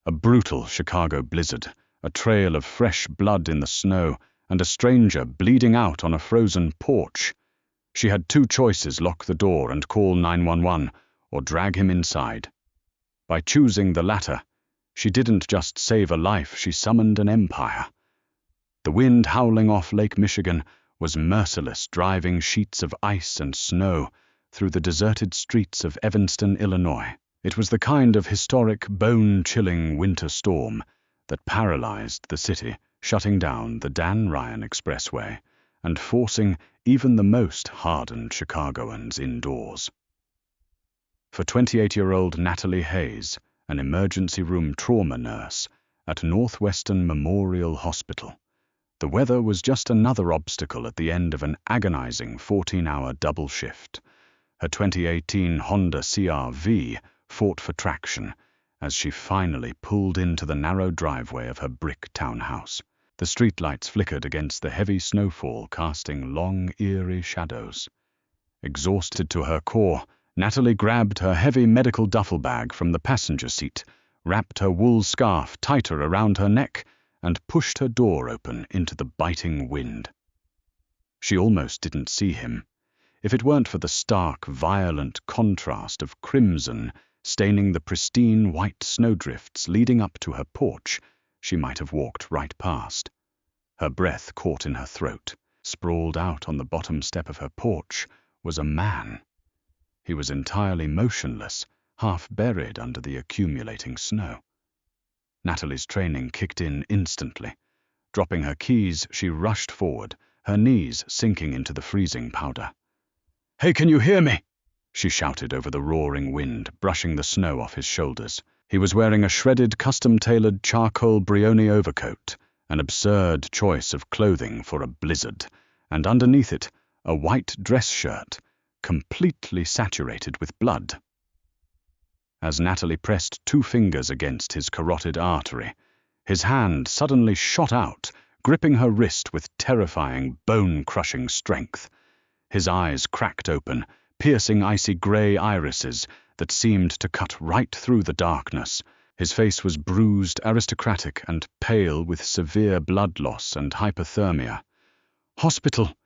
A brutal Chicago blizzard, a trail of fresh blood in the snow, and a stranger bleeding out on a frozen porch. She had two choices: lock the door and call 911, or drag him inside. By choosing the latter, she didn't just save a life, she summoned an empire. The wind howling off Lake Michigan was merciless, driving sheets of ice and snow through the deserted streets of Evanston, Illinois. It was the kind of historic, bone-chilling winter storm that paralyzed the city, shutting down the Dan Ryan Expressway and forcing even the most hardened Chicagoans indoors. For 28-year-old Natalie Hayes, an emergency room trauma nurse at Northwestern Memorial Hospital, the weather was just another obstacle at the end of an agonizing 14-hour double shift. Her 2018 Honda CR-V fought for traction as she finally pulled into the narrow driveway of her brick townhouse. The streetlights flickered against the heavy snowfall, casting long, eerie shadows. Exhausted to her core, Natalie grabbed her heavy medical duffel bag from the passenger seat, wrapped her wool scarf tighter around her neck, and pushed her door open into the biting wind. She almost didn't see him. If it weren't for the stark, violent contrast of crimson staining the pristine white snowdrifts leading up to her porch, she might have walked right past. Her breath caught in her throat. Sprawled out on the bottom step of her porch was a man. He was entirely motionless, half buried under the accumulating snow. Natalie's training kicked in instantly. Dropping her keys, she rushed forward, her knees sinking into the freezing powder. "Hey, can you hear me?" she shouted over the roaring wind, brushing the snow off his shoulders. He was wearing a shredded, custom-tailored charcoal Brioni overcoat, an absurd choice of clothing for a blizzard, and underneath it, a white dress shirt, completely saturated with blood. As Natalie pressed two fingers against his carotid artery, his hand suddenly shot out, gripping her wrist with terrifying, bone-crushing strength. His eyes cracked open, piercing icy gray irises that seemed to cut right through the darkness. His face was bruised, aristocratic, and pale with severe blood loss and hypothermia. "Hospital,"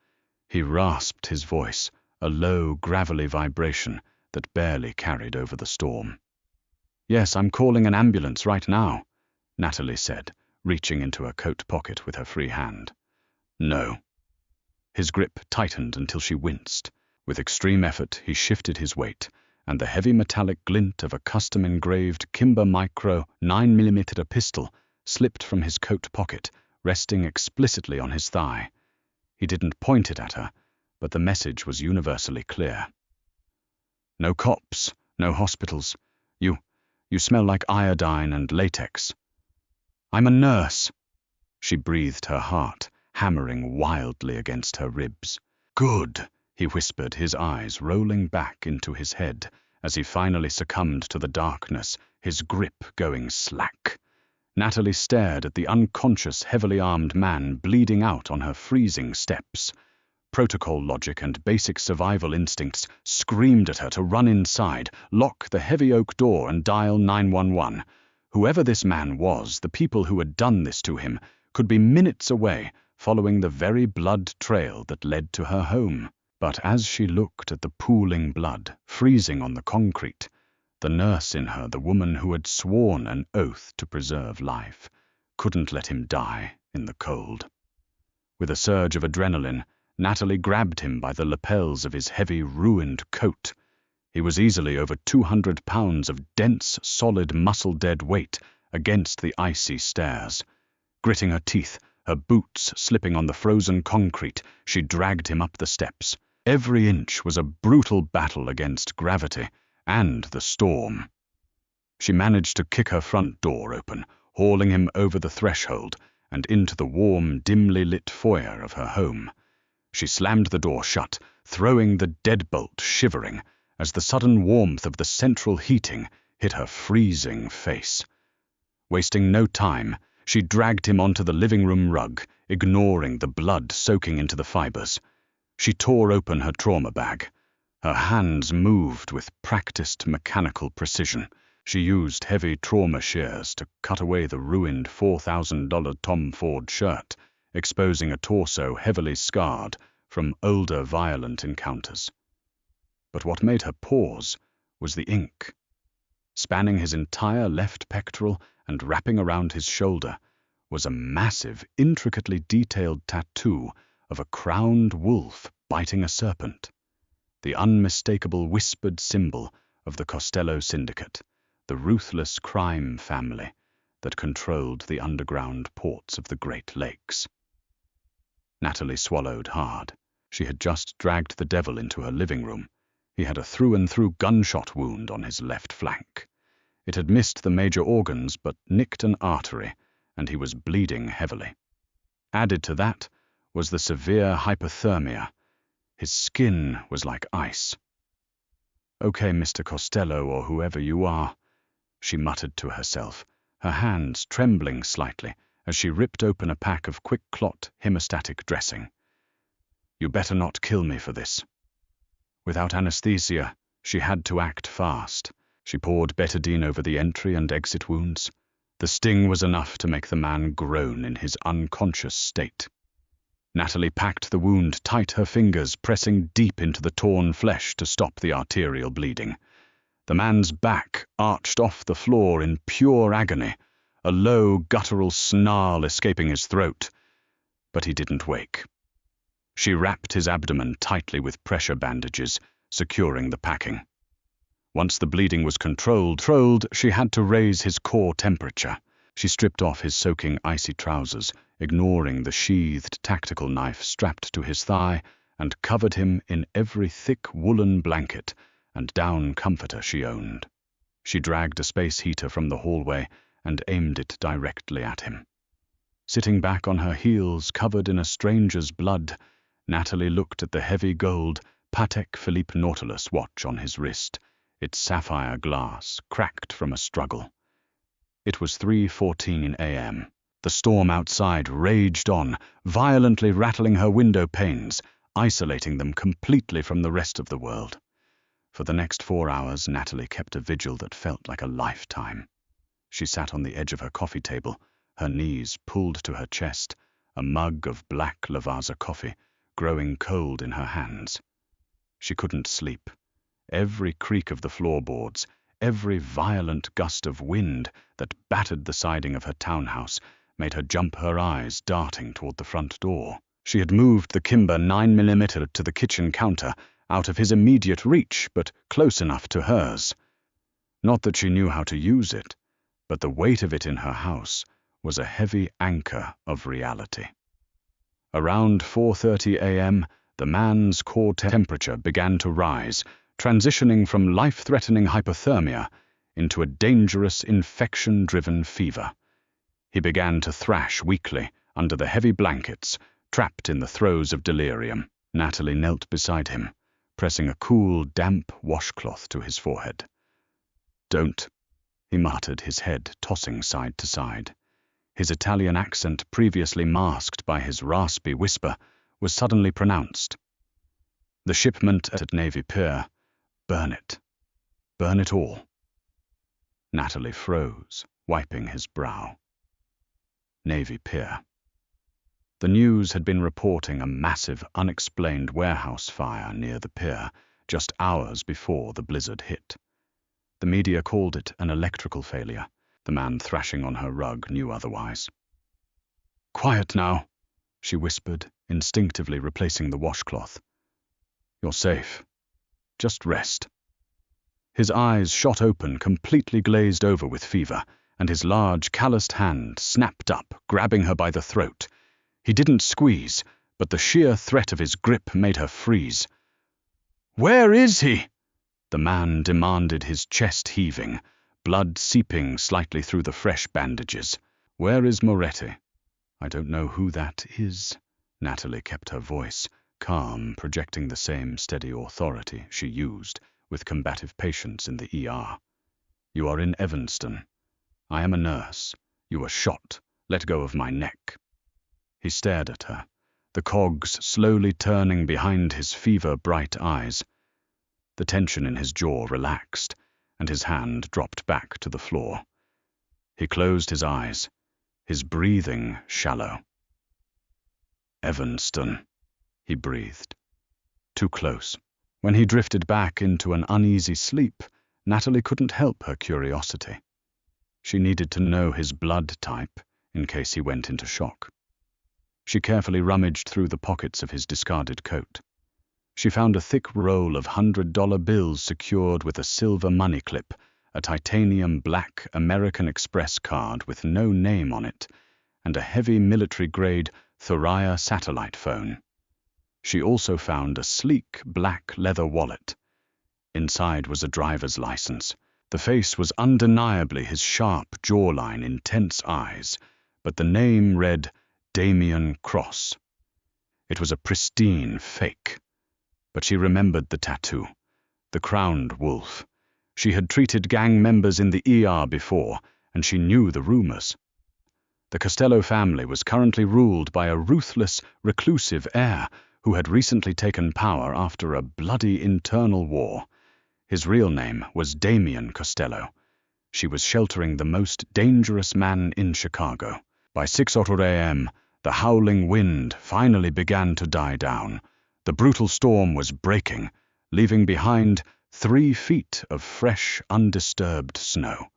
he rasped his voice, a low, gravelly vibration that barely carried over the storm. "Yes, I'm calling an ambulance right now," Natalie said, reaching into her coat pocket with her free hand. "No." His grip tightened until she winced. With extreme effort, he shifted his weight, and the heavy metallic glint of a custom-engraved Kimber Micro 9mm pistol slipped from his coat pocket, resting explicitly on his thigh. He didn't point it at her, but the message was universally clear. "No cops, no hospitals. You smell like iodine and latex." "I'm a nurse." She breathed her heart, hammering wildly against her ribs. "Good," he whispered, his eyes rolling back into his head as he finally succumbed to the darkness, his grip going slack. Natalie stared at the unconscious, heavily armed man bleeding out on her freezing steps. Protocol logic and basic survival instincts screamed at her to run inside, lock the heavy oak door, and dial 911. Whoever this man was, the people who had done this to him, could be minutes away, following the very blood trail that led to her home. But as she looked at the pooling blood, freezing on the concrete, the nurse in her, the woman who had sworn an oath to preserve life, couldn't let him die in the cold. With a surge of adrenaline, Natalie grabbed him by the lapels of his heavy, ruined coat. He was easily over 200 pounds of dense, solid, muscle-dead weight against the icy stairs. Gritting her teeth, her boots slipping on the frozen concrete, she dragged him up the steps. Every inch was a brutal battle against gravity and the storm. She managed to kick her front door open, hauling him over the threshold and into the warm, dimly lit foyer of her home. She slammed the door shut, throwing the deadbolt shivering as the sudden warmth of the central heating hit her freezing face. Wasting no time, she dragged him onto the living room rug, ignoring the blood soaking into the fibers. She tore open her trauma bag. Her hands moved with practiced mechanical precision. She used heavy trauma shears to cut away the ruined $4,000 Tom Ford shirt, exposing a torso heavily scarred from older violent encounters. But what made her pause was the ink. Spanning his entire left pectoral and wrapping around his shoulder was a massive, intricately detailed tattoo of a crowned wolf biting a serpent, the unmistakable whispered symbol of the Costello Syndicate, the ruthless crime family that controlled the underground ports of the Great Lakes. Natalie swallowed hard. She had just dragged the devil into her living room. He had a through-and-through gunshot wound on his left flank. It had missed the major organs but nicked an artery, and he was bleeding heavily. Added to that was the severe hypothermia. His skin was like ice. "Okay, Mr. Costello, or whoever you are," she muttered to herself, her hands trembling slightly as she ripped open a pack of quick-clot hemostatic dressing. "You better not kill me for this." Without anesthesia, she had to act fast. She poured betadine over the entry and exit wounds. The sting was enough to make the man groan in his unconscious state. Natalie packed the wound tight, her fingers pressing deep into the torn flesh to stop the arterial bleeding. The man's back arched off the floor in pure agony, a low, guttural snarl escaping his throat. But he didn't wake. She wrapped his abdomen tightly with pressure bandages, securing the packing. Once the bleeding was controlled, she had to raise his core temperature. She stripped off his soaking icy trousers, ignoring the sheathed tactical knife strapped to his thigh, and covered him in every thick woolen blanket and down comforter she owned. She dragged a space heater from the hallway and aimed it directly at him. Sitting back on her heels, covered in a stranger's blood, Natalie looked at the heavy gold Patek Philippe Nautilus watch on his wrist, its sapphire glass cracked from a struggle. It was 3:14 a.m. The storm outside raged on, violently rattling her window panes, isolating them completely from the rest of the world. For the next 4 hours, Natalie kept a vigil that felt like a lifetime. She sat on the edge of her coffee table, her knees pulled to her chest, a mug of black Lavazza coffee growing cold in her hands. She couldn't sleep. Every creak of the floorboards, every violent gust of wind that battered the siding of her townhouse made her jump, her eyes darting toward the front door. She had moved the Kimber 9mm to the kitchen counter, out of his immediate reach, but close enough to hers. Not that she knew how to use it, but the weight of it in her house was a heavy anchor of reality. Around 4:30 a.m., the man's core temperature began to rise, transitioning from life-threatening hypothermia into a dangerous infection-driven fever. He began to thrash weakly under the heavy blankets, trapped in the throes of delirium. Natalie knelt beside him, pressing a cool, damp washcloth to his forehead. "Don't," he muttered, his head tossing side to side. His Italian accent, previously masked by his raspy whisper, was suddenly pronounced. "The shipment at Navy Pier. Burn it. Burn it all." Natalie froze, wiping his brow. Navy Pier. The news had been reporting a massive, unexplained warehouse fire near the pier just hours before the blizzard hit. The media called it an electrical failure. The man thrashing on her rug knew otherwise. "Quiet now," she whispered, instinctively replacing the washcloth. "You're safe. Just rest." His eyes shot open, completely glazed over with fever, and his large, calloused hand snapped up, grabbing her by the throat. He didn't squeeze, but the sheer threat of his grip made her freeze. "Where is he?" the man demanded, his chest heaving, blood seeping slightly through the fresh bandages. "Where is Moretti?" "I don't know who that is." Natalie kept her voice calm, projecting the same steady authority she used with combative patients in the ER. "You are in Evanston. I am a nurse. You were shot. Let go of my neck." He stared at her, the cogs slowly turning behind his fever-bright eyes. The tension in his jaw relaxed, and his hand dropped back to the floor. He closed his eyes, his breathing shallow. "Evanston," he breathed. Too close. When he drifted back into an uneasy sleep, Natalie couldn't help her curiosity. She needed to know his blood type in case he went into shock. She carefully rummaged through the pockets of his discarded coat. She found a thick roll of $100 bills secured with a silver money clip, a titanium black American Express card with no name on it, and a heavy military-grade Thuraya satellite phone. She also found a sleek black leather wallet. Inside was a driver's license. The face was undeniably his sharp jawline, intense eyes, but the name read Damien Cross. It was a pristine fake. But she remembered the tattoo, the crowned wolf. She had treated gang members in the ER before, and she knew the rumors. The Costello family was currently ruled by a ruthless, reclusive heir who had recently taken power after a bloody internal war. His real name was Damien Costello. She was sheltering the most dangerous man in Chicago. By 6 a.m., the howling wind finally began to die down. The brutal storm was breaking, leaving behind 3 feet of fresh, undisturbed snow.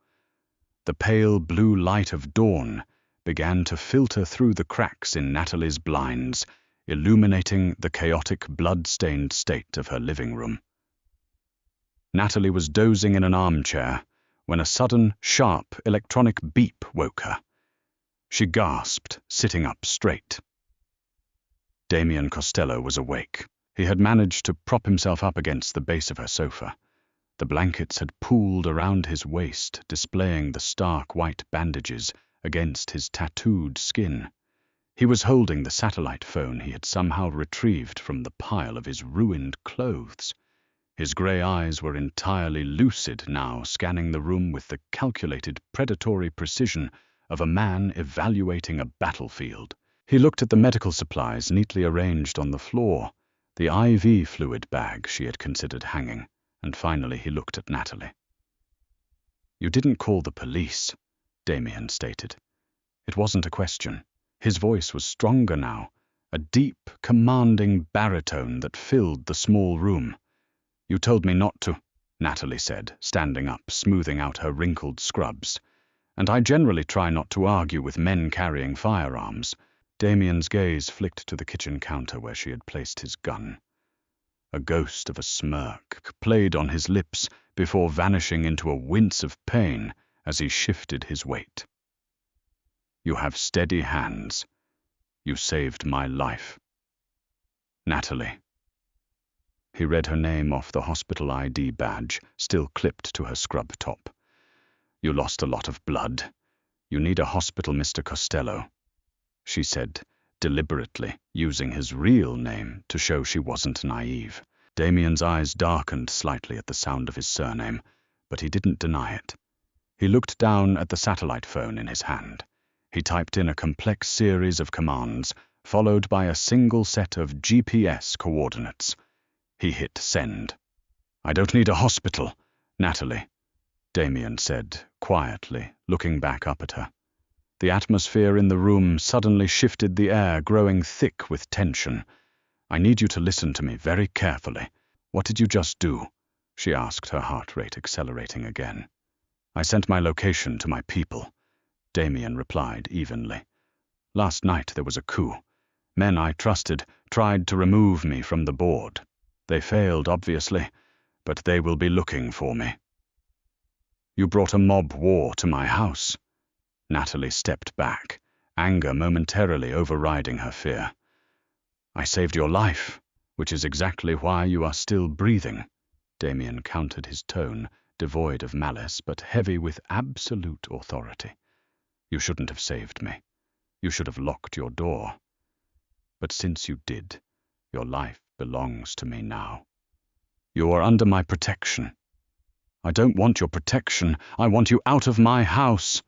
The pale blue light of dawn began to filter through the cracks in Natalie's blinds, illuminating the chaotic, blood-stained state of her living room. Natalie was dozing in an armchair when a sudden, sharp electronic beep woke her. She gasped, sitting up straight. Damien Costello was awake. He had managed to prop himself up against the base of her sofa. The blankets had pooled around his waist, displaying the stark white bandages against his tattooed skin. He was holding the satellite phone he had somehow retrieved from the pile of his ruined clothes. His grey eyes were entirely lucid now, scanning the room with the calculated, predatory precision of a man evaluating a battlefield. He looked at the medical supplies neatly arranged on the floor, the IV fluid bag she had considered hanging, and finally he looked at Natalie. "You didn't call the police," Damien stated. It wasn't a question. His voice was stronger now, a deep, commanding baritone that filled the small room. "You told me not to," Natalie said, standing up, smoothing out her wrinkled scrubs. "And I generally try not to argue with men carrying firearms." Damien's gaze flicked to the kitchen counter where she had placed his gun. A ghost of a smirk played on his lips before vanishing into a wince of pain as he shifted his weight. "You have steady hands. You saved my life. Natalie." He read her name off the hospital ID badge, still clipped to her scrub top. "You lost a lot of blood. You need a hospital, Mr. Costello," she said, deliberately using his real name to show she wasn't naive. Damien's eyes darkened slightly at the sound of his surname, but he didn't deny it. He looked down at the satellite phone in his hand. He typed in a complex series of commands, followed by a single set of GPS coordinates. He hit send. "I don't need a hospital, Natalie," Damien said, quietly, looking back up at her. The atmosphere in the room suddenly shifted, the air growing thick with tension. "I need you to listen to me very carefully. What did you just do?" she asked, her heart rate accelerating again. "I sent my location to my people," Damien replied evenly. "Last night there was a coup. Men I trusted tried to remove me from the board. They failed, obviously, but they will be looking for me." "You brought a mob war to my house." Natalie stepped back, anger momentarily overriding her fear. "I saved your life, which is exactly why you are still breathing." Damien countered, his tone devoid of malice but heavy with absolute authority. "You shouldn't have saved me. You should have locked your door. But since you did, your life belongs to me now. You are under my protection." "I don't want your protection. I want you out of my house."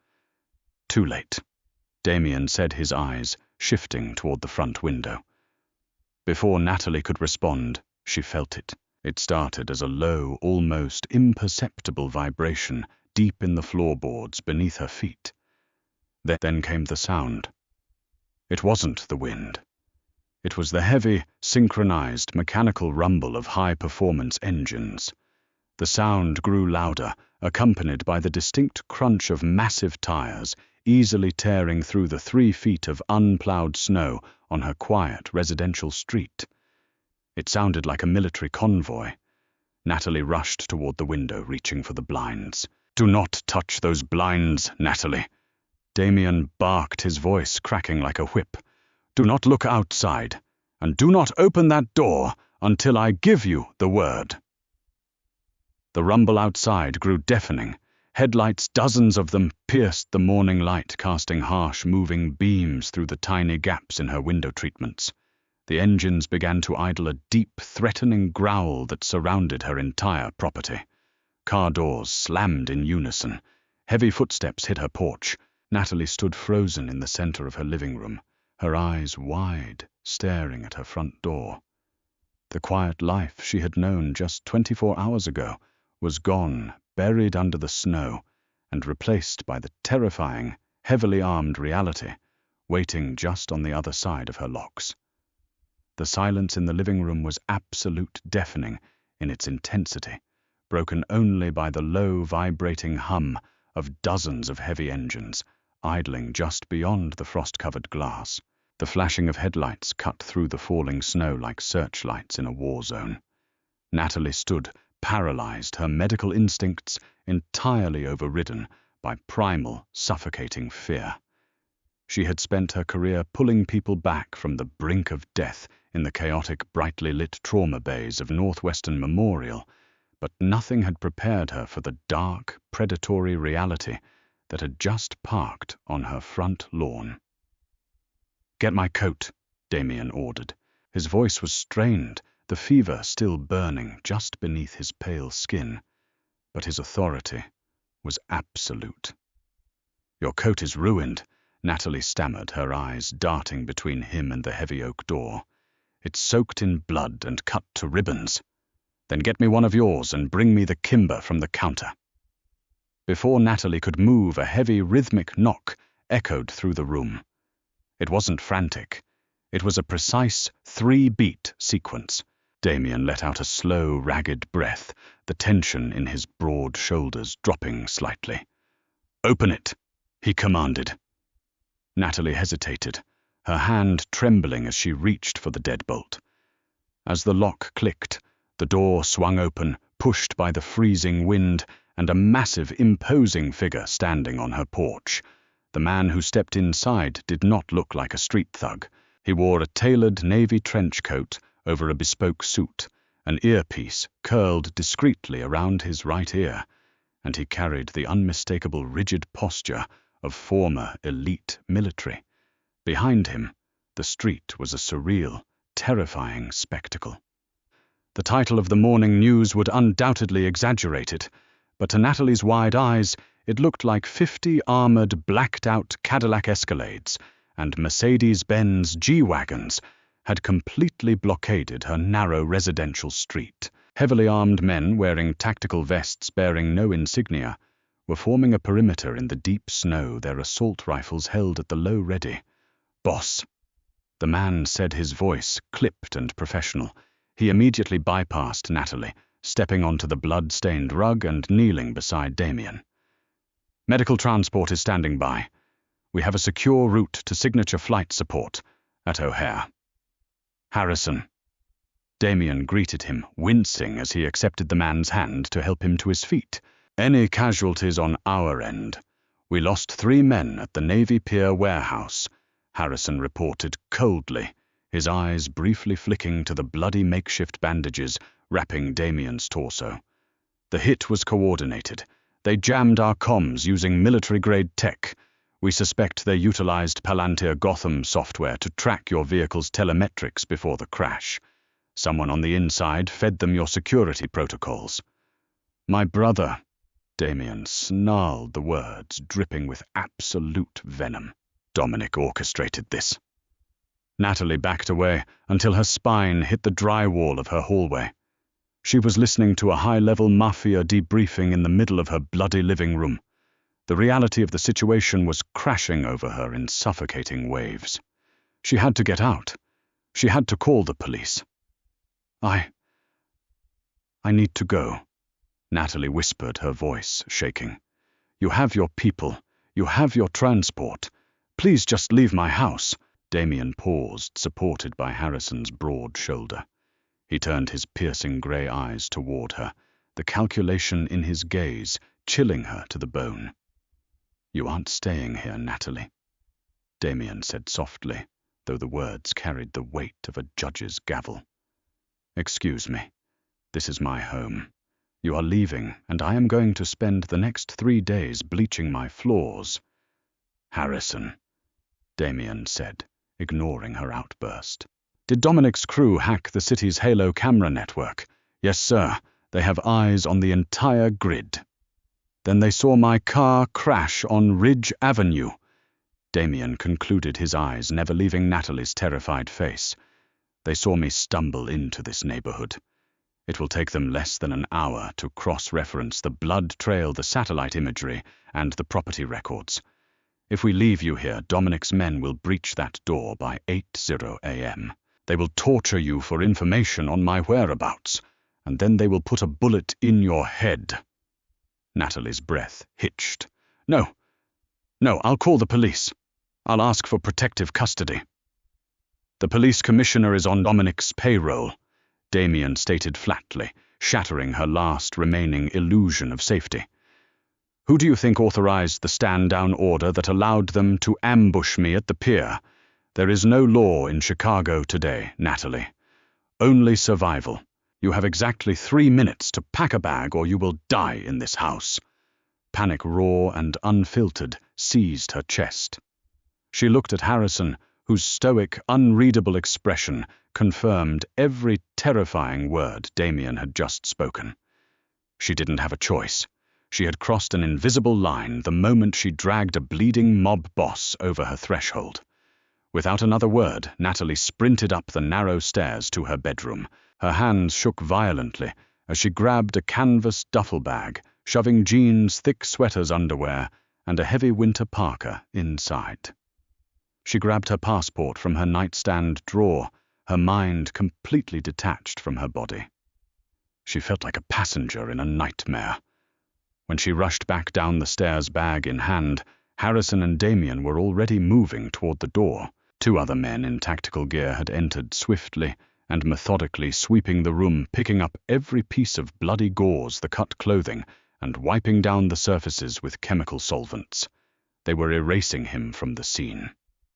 "Too late," Damien said, his eyes shifting toward the front window. Before Natalie could respond, she felt it. It started as a low, almost imperceptible vibration deep in the floorboards beneath her feet. Then came the sound. It wasn't the wind. It was the heavy, synchronized, mechanical rumble of high-performance engines. The sound grew louder, accompanied by the distinct crunch of massive tires easily tearing through the 3 feet of unplowed snow on her quiet residential street. It sounded like a military convoy. Natalie rushed toward the window, reaching for the blinds. "Do not touch those blinds, Natalie." Damien barked, his voice cracking like a whip. "Do not look outside, and do not open that door until I give you the word." The rumble outside grew deafening. Headlights, dozens of them, pierced the morning light, casting harsh, moving beams through the tiny gaps in her window treatments. The engines began to idle a deep, threatening growl that surrounded her entire property. Car doors slammed in unison. Heavy footsteps hit her porch. Natalie stood frozen in the center of her living room, her eyes wide, staring at her front door. The quiet life she had known just 24 hours ago was gone, buried under the snow, and replaced by the terrifying, heavily armed reality, waiting just on the other side of her locks. The silence in the living room was absolute, deafening in its intensity, broken only by the low, vibrating hum of dozens of heavy engines, idling just beyond the frost-covered glass. The flashing of headlights cut through the falling snow like searchlights in a war zone. Natalie stood, paralyzed, her medical instincts entirely overridden by primal, suffocating fear. She had spent her career pulling people back from the brink of death in the chaotic, brightly lit trauma bays of Northwestern Memorial, but nothing had prepared her for the dark, predatory reality that had just parked on her front lawn. "Get my coat," Damien ordered. His voice was strained, the fever still burning just beneath his pale skin, but his authority was absolute. "Your coat is ruined," Natalie stammered, her eyes darting between him and the heavy oak door. "It's soaked in blood and cut to ribbons." "Then get me one of yours and bring me the kimber from the counter." Before Natalie could move, a heavy, rhythmic knock echoed through the room. It wasn't frantic. It was a precise 3-beat sequence. Damien let out a slow, ragged breath, the tension in his broad shoulders dropping slightly. "Open it," he commanded. Natalie hesitated, her hand trembling as she reached for the deadbolt. As the lock clicked, the door swung open, pushed by the freezing wind, and a massive, imposing figure standing on her porch. The man who stepped inside did not look like a street thug. He wore a tailored navy trench coat over a bespoke suit, an earpiece curled discreetly around his right ear, and he carried the unmistakable rigid posture of former elite military. Behind him, the street was a surreal, terrifying spectacle. The title of the morning news would undoubtedly exaggerate it, but to Natalie's wide eyes, it looked like 50 armored, blacked-out Cadillac Escalades and Mercedes-Benz G-Wagons had completely blockaded her narrow residential street. Heavily armed men wearing tactical vests bearing no insignia were forming a perimeter in the deep snow, their assault rifles held at the low ready. "Boss," the man said, his voice clipped and professional. He immediately bypassed Natalie, stepping onto the blood-stained rug and kneeling beside Damien. "Medical transport is standing by. We have a secure route to signature flight support at O'Hare." "Harrison." Damien greeted him, wincing as he accepted the man's hand to help him to his feet. "Any casualties on our end? We lost 3 men at the Navy Pier warehouse," Harrison reported coldly, his eyes briefly flicking to the bloody makeshift bandages wrapping Damien's torso. "The hit was coordinated. They jammed our comms using military-grade tech. We suspect they utilized Palantir Gotham software to track your vehicle's telemetrics before the crash. Someone on the inside fed them your security protocols." "My brother," Damien snarled the words, dripping with absolute venom. "Dominic orchestrated this." Natalie backed away until her spine hit the dry wall of her hallway. She was listening to a high-level mafia debriefing in the middle of her bloody living room. The reality of the situation was crashing over her in suffocating waves. She had to get out. She had to call the police. I need to go, Natalie whispered, her voice shaking. You have your people. You have your transport. Please just leave my house. Damien paused, supported by Harrison's broad shoulder. He turned his piercing grey eyes toward her, the calculation in his gaze chilling her to the bone. You aren't staying here, Natalie, Damien said softly, though the words carried the weight of a judge's gavel. Excuse me. This is my home. You are leaving, and I am going to spend the next 3 days bleaching my floors. Harrison, Damien said, ignoring her outburst. Did Dominic's crew hack the city's Halo camera network? Yes, sir. They have eyes on the entire grid. Then they saw my car crash on Ridge Avenue. Damien concluded, his eyes never leaving Natalie's terrified face. They saw me stumble into this neighborhood. It will take them less than an hour to cross-reference the blood trail, the satellite imagery, and the property records. If we leave you here, Dominic's men will breach that door by 8:00 a.m. They will torture you for information on my whereabouts, and then they will put a bullet in your head. Natalie's breath hitched. No, I'll call the police. I'll ask for protective custody. The police commissioner is on Dominic's payroll, Damien stated flatly, shattering her last remaining illusion of safety. Who do you think authorized the stand-down order that allowed them to ambush me at the pier? There is no law in Chicago today, Natalie. Only survival. You have exactly 3 minutes to pack a bag or you will die in this house. Panic, raw and unfiltered, seized her chest. She looked at Harrison, whose stoic, unreadable expression confirmed every terrifying word Damien had just spoken. She didn't have a choice. She had crossed an invisible line the moment she dragged a bleeding mob boss over her threshold. Without another word, Natalie sprinted up the narrow stairs to her bedroom. Her hands shook violently as she grabbed a canvas duffel bag, shoving jeans, thick sweaters, underwear, and a heavy winter parka inside. She grabbed her passport from her nightstand drawer, her mind completely detached from her body. She felt like a passenger in a nightmare. When she rushed back down the stairs, bag in hand, Harrison and Damien were already moving toward the door. 2 other men in tactical gear had entered swiftly and methodically, sweeping the room, picking up every piece of bloody gauze, the cut clothing, and wiping down the surfaces with chemical solvents. They were erasing him from the scene.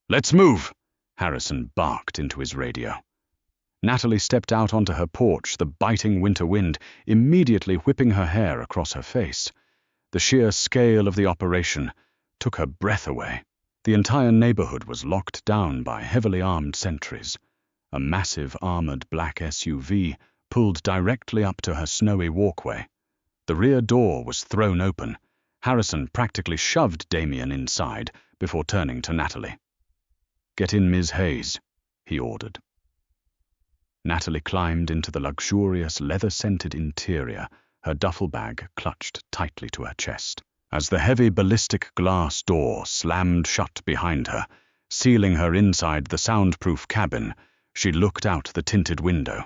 "Let's move!" Harrison barked into his radio. Natalie stepped out onto her porch, the biting winter wind immediately whipping her hair across her face. The sheer scale of the operation took her breath away. The entire neighborhood was locked down by heavily armed sentries. A massive armored black SUV pulled directly up to her snowy walkway. The rear door was thrown open. Harrison practically shoved Damien inside before turning to Natalie. "Get in, Ms. Hayes," he ordered. Natalie climbed into the luxurious leather-scented interior, her duffel bag clutched tightly to her chest. As the heavy ballistic glass door slammed shut behind her, sealing her inside the soundproof cabin, she looked out the tinted window.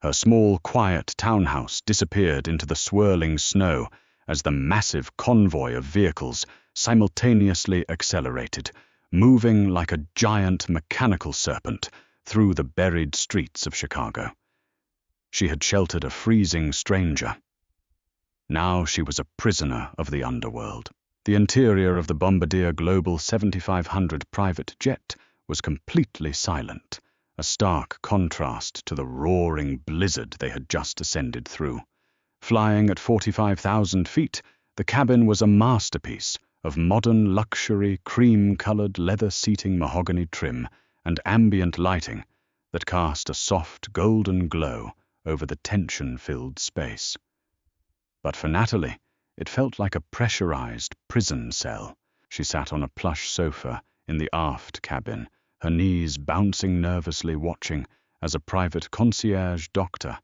Her small, quiet townhouse disappeared into the swirling snow as the massive convoy of vehicles simultaneously accelerated, moving like a giant mechanical serpent through the buried streets of Chicago. She had sheltered a freezing stranger. Now she was a prisoner of the underworld. The interior of the Bombardier Global 7500 private jet was completely silent, a stark contrast to the roaring blizzard they had just ascended through. Flying at 45,000 feet, the cabin was a masterpiece of modern luxury, cream-colored leather seating, mahogany trim, and ambient lighting that cast a soft golden glow over the tension-filled space. But for Natalie, it felt like a pressurized prison cell. She sat on a plush sofa in the aft cabin, her knees bouncing nervously, watching as a private concierge doctor,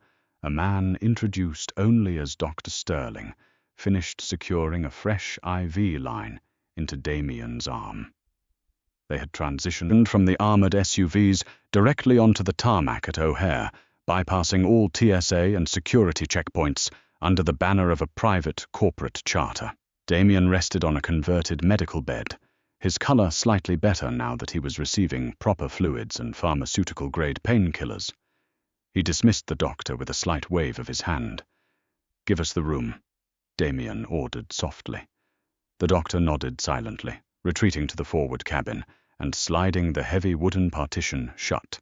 A man introduced only as Dr. Sterling finished securing a fresh IV line into Damien's arm. They had transitioned from the armored SUVs directly onto the tarmac at O'Hare, bypassing all TSA and security checkpoints under the banner of a private corporate charter. Damien rested on a converted medical bed, his color slightly better now that he was receiving proper fluids and pharmaceutical-grade painkillers. He dismissed the doctor with a slight wave of his hand. "Give us the room," Damien ordered softly. The doctor nodded silently, retreating to the forward cabin and sliding the heavy wooden partition shut.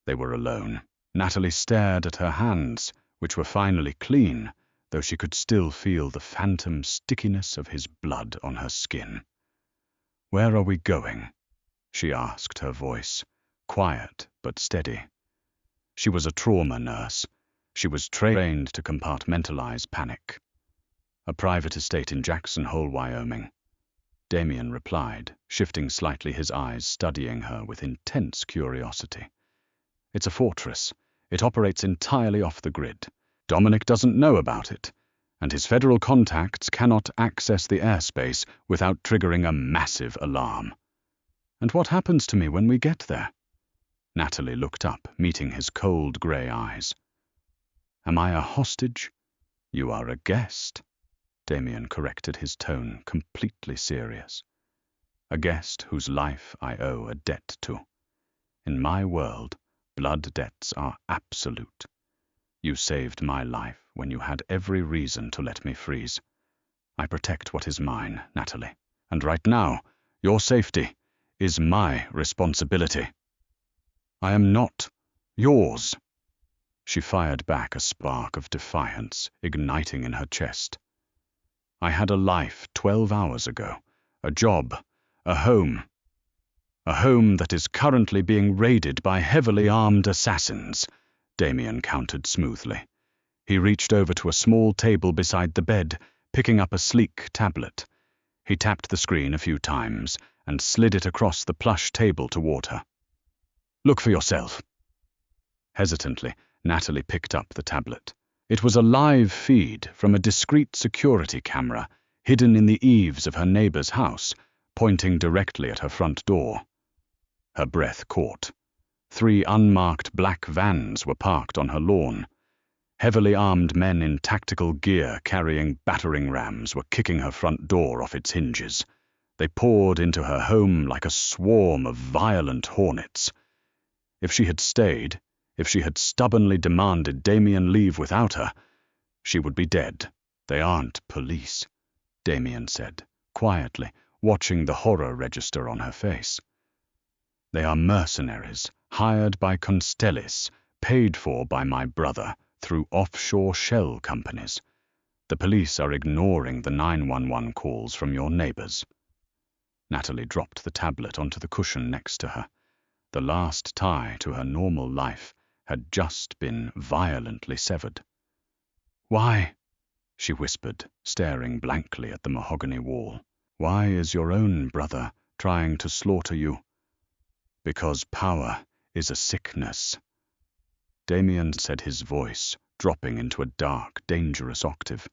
They were alone. Natalie stared at her hands, which were finally clean, though she could still feel the phantom stickiness of his blood on her skin. "Where are we going?" she asked, her voice quiet but steady. She was a trauma nurse. She was trained to compartmentalize panic. "A private estate in Jackson Hole, Wyoming," Damien replied, shifting slightly, his eyes studying her with intense curiosity. "It's a fortress. It operates entirely off the grid. Dominic doesn't know about it, and his federal contacts cannot access the airspace without triggering a massive alarm." "And what happens to me when we get there?" Natalie looked up, meeting his cold grey eyes. "Am I a hostage?" "You are a guest," Damien corrected, his tone completely serious. "A guest whose life I owe a debt to. In my world, blood debts are absolute. You saved my life when you had every reason to let me freeze. I protect what is mine, Natalie, and right now, your safety is my responsibility." "I am not yours." She fired back, a spark of defiance igniting in her chest. "I had a life 12 hours ago, a job, a home that is currently being raided by heavily armed assassins," Damien countered smoothly. He reached over to a small table beside the bed, picking up a sleek tablet. He tapped the screen a few times and slid it across the plush table toward her. "Look for yourself." Hesitantly, Natalie picked up the tablet. It was a live feed from a discreet security camera hidden in the eaves of her neighbor's house, pointing directly at her front door. Her breath caught. 3 unmarked black vans were parked on her lawn. Heavily armed men in tactical gear carrying battering rams were kicking her front door off its hinges. They poured into her home like a swarm of violent hornets. If she had stayed, if she had stubbornly demanded Damien leave without her, she would be dead. "They aren't police," Damien said, quietly, watching the horror register on her face. "They are mercenaries, hired by Constellis, paid for by my brother through offshore shell companies. The police are ignoring the 911 calls from your neighbors." Natalie dropped the tablet onto the cushion next to her. The last tie to her normal life had just been violently severed. "Why?" she whispered, staring blankly at the mahogany wall. "Why is your own brother trying to slaughter you?" "Because power is a sickness," Damien said, his voice dropping into a dark, dangerous octave.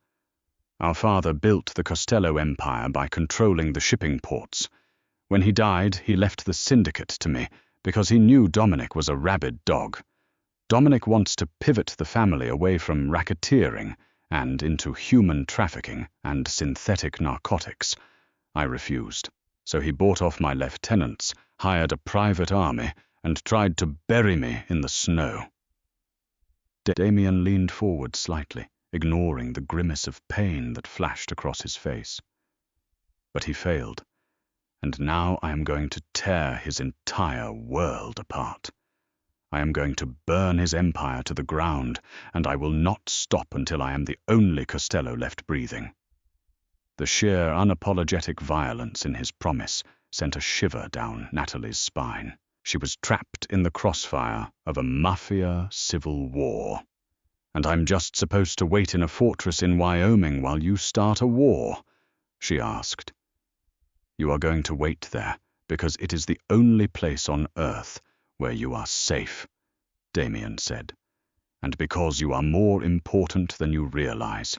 "Our father built the Costello Empire by controlling the shipping ports. When he died, he left the syndicate to me because he knew Dominic was a rabid dog. Dominic wants to pivot the family away from racketeering and into human trafficking and synthetic narcotics. I refused, so he bought off my lieutenants, hired a private army, and tried to bury me in the snow." Damien leaned forward slightly, ignoring the grimace of pain that flashed across his face. "But he failed, and now I am going to tear his entire world apart. I am going to burn his empire to the ground, and I will not stop until I am the only Costello left breathing." The sheer, unapologetic violence in his promise sent a shiver down Natalie's spine. She was trapped in the crossfire of a mafia civil war. "And I'm just supposed to wait in a fortress in Wyoming while you start a war?" she asked. "You are going to wait there because it is the only place on Earth where you are safe," Damien said. and because you are more important than you realize."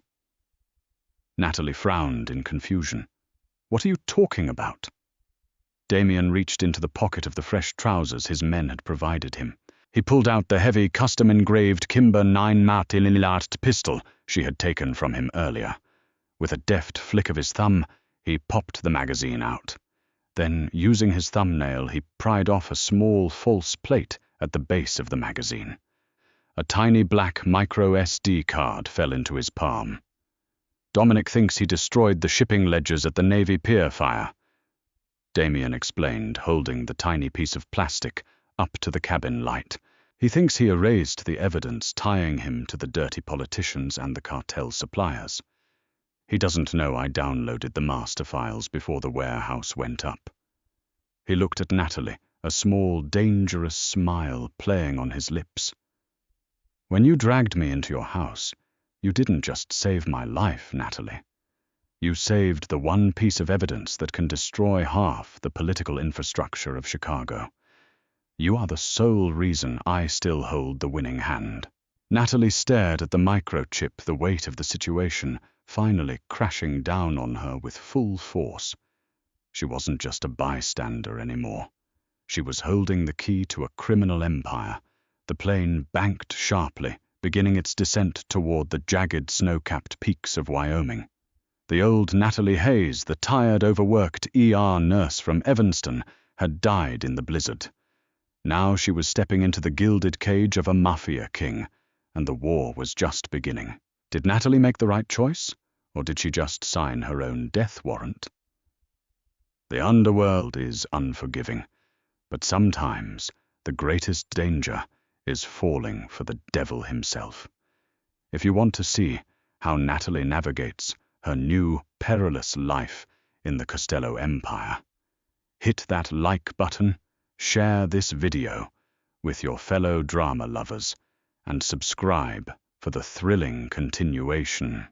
Natalie frowned in confusion. "What are you talking about?" Damien reached into the pocket of the fresh trousers his men had provided him. He pulled out the heavy, custom-engraved Kimber 9mm pistol she had taken from him earlier. With a deft flick of his thumb, he popped the magazine out. Then, using his thumbnail, he pried off a small false plate at the base of the magazine. A tiny black micro SD card fell into his palm. "Dominic thinks he destroyed the shipping ledgers at the Navy Pier fire," Damien explained, holding the tiny piece of plastic up to the cabin light. "He thinks he erased the evidence tying him to the dirty politicians and the cartel suppliers. He doesn't know I downloaded the master files before the warehouse went up." He looked at Natalie, a small, dangerous smile playing on his lips. "When you dragged me into your house, you didn't just save my life, Natalie. You saved the one piece of evidence that can destroy half the political infrastructure of Chicago. You are the sole reason I still hold the winning hand." Natalie stared at the microchip, the weight of the situation finally crashing down on her with full force. She wasn't just a bystander anymore. She was holding the key to a criminal empire. The plane banked sharply, beginning its descent toward the jagged, snow-capped peaks of Wyoming. The old Natalie Hayes, the tired, overworked ER nurse from Evanston, had died in the blizzard. Now she was stepping into the gilded cage of a mafia king, and the war was just beginning. Did Natalie make the right choice, or did she just sign her own death warrant? The underworld is unforgiving, but sometimes the greatest danger is falling for the devil himself. If you want to see how Natalie navigates her new, perilous life in the Costello Empire, hit that like button, share this video with your fellow drama lovers, and subscribe for the thrilling continuation.